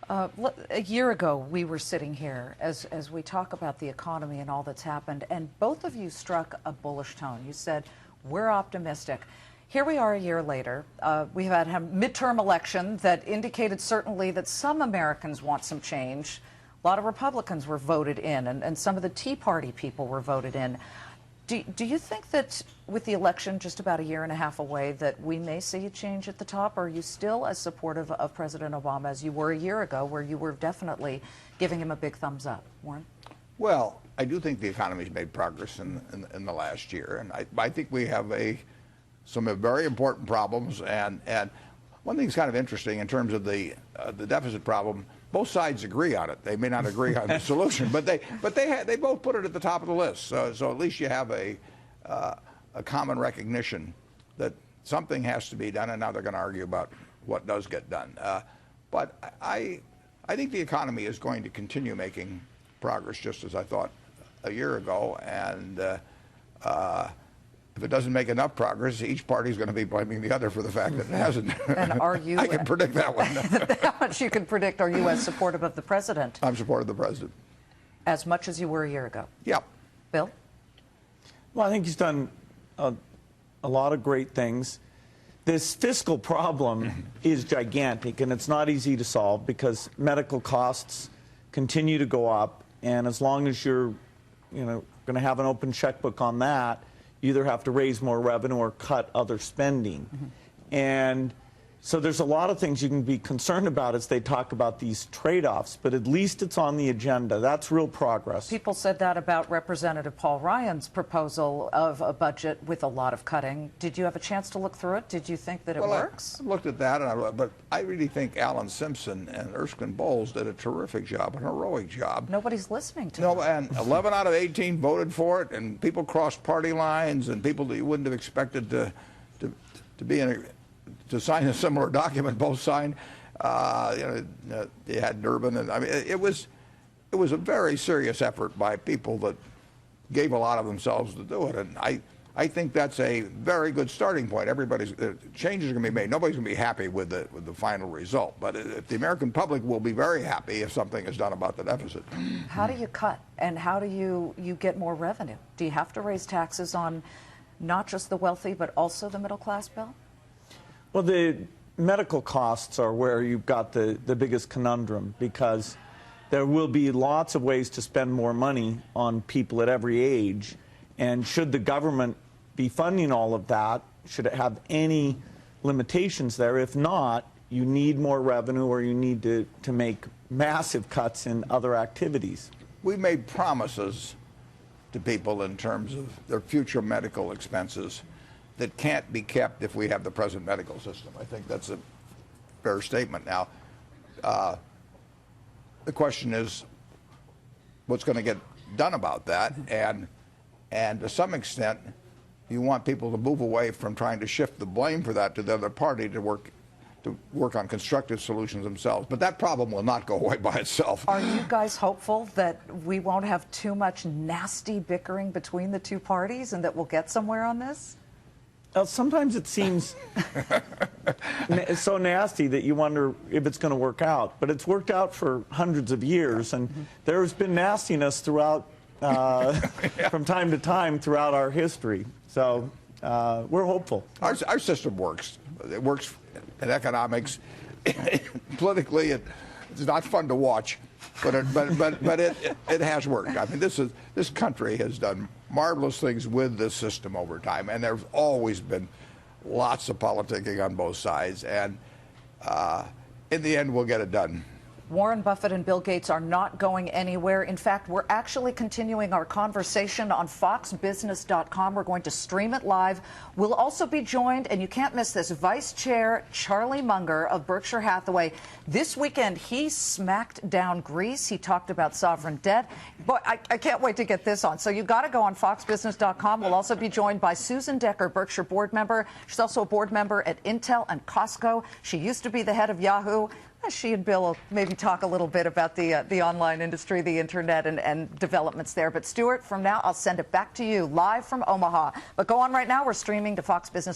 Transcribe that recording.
A year ago, we were sitting here as we talk about the economy and all that's happened, and both of you struck a bullish tone. You said, we're optimistic. Here we are a year later. We've had a midterm election that indicated certainly that some Americans want some change. A lot of Republicans were voted in, and some of the Tea Party people were voted in. Do you think that with the election just about a year and a half away that we may see a change at the top, or are you still as supportive of President Obama as you were a year ago, where you were definitely giving him a big thumbs up? Warren? Well, I do think the economy's made progress in the last year, and I think we have some very important problems. And one thing's kind of interesting in terms of the deficit problem. Both sides agree on it. They may not agree on the solution, but they both put it at the top of the list. So at least you have a common recognition that something has to be done, and now they're going to argue about what does get done. But I think the economy is going to continue making progress, just as I thought a year ago. And if it doesn't make enough progress, each party is going to be blaming the other for the fact that it hasn't. And are you? I can predict that one. How much you can predict? Are you as supportive of the president? I'm supportive of the president. As much as you were a year ago? Yeah. Bill? Well, I think he's done a lot of great things. This fiscal problem is gigantic, and it's not easy to solve because medical costs continue to go up, and as long as you're, going to have an open checkbook on that, you either have to raise more revenue or cut other spending. And so there's a lot of things you can be concerned about as they talk about these trade-offs, but at least it's on the agenda. That's real progress. People said that about Representative Paul Ryan's proposal of a budget with a lot of cutting. Did you have a chance to look through it? Did you think that it works? I looked at that, but I really think Alan Simpson and Erskine Bowles did a terrific job, an heroic job. Nobody's listening to them. And 11 out of 18 voted for it, and people crossed party lines, and people that you wouldn't have expected to be to sign a similar document, both signed. They had Durbin, and I mean, it was a very serious effort by people that gave a lot of themselves to do it, and I think that's a very good starting point. Everybody's changes are going to be made. Nobody's going to be happy with the final result, but the American public will be very happy if something is done about the deficit. How do you cut, and how do you get more revenue? Do you have to raise taxes on not just the wealthy, but also the middle class, Bill? Well, the medical costs are where you've got the biggest conundrum, because there will be lots of ways to spend more money on people at every age. And should the government be funding all of that? Should it have any limitations there? If not, you need more revenue, or you need to make massive cuts in other activities. We made promises to people in terms of their future medical expenses that can't be kept if we have the present medical system. I think that's a fair statement. Now, the question is what's going to get done about that, and to some extent, you want people to move away from trying to shift the blame for that to the other party to work on constructive solutions themselves. But that problem will not go away by itself. Are you guys hopeful that we won't have too much nasty bickering between the two parties and that we'll get somewhere on this? Sometimes it seems so nasty that you wonder if it's going to work out. But it's worked out for hundreds of years, and there's been nastiness throughout, from time to time throughout our history. So we're hopeful. Our system works. It works in economics. Politically, it's not fun to watch, but it has worked. I mean, this country has done marvelous things with this system over time, and there's always been lots of politicking on both sides, and in the end, we'll get it done. Warren Buffett and Bill Gates are not going anywhere. In fact, we're actually continuing our conversation on foxbusiness.com. We're going to stream it live. We'll also be joined, and you can't miss this, Vice Chair Charlie Munger of Berkshire Hathaway. This weekend, he smacked down Greece. He talked about sovereign debt. But I can't wait to get this on. So you've got to go on foxbusiness.com. We'll also be joined by Susan Decker, Berkshire board member. She's also a board member at Intel and Costco. She used to be the head of Yahoo. She and Bill will maybe talk a little bit about the online industry, the internet, and developments there. But Stuart, from now, I'll send it back to you live from Omaha. But go on right now. We're streaming to Fox Business.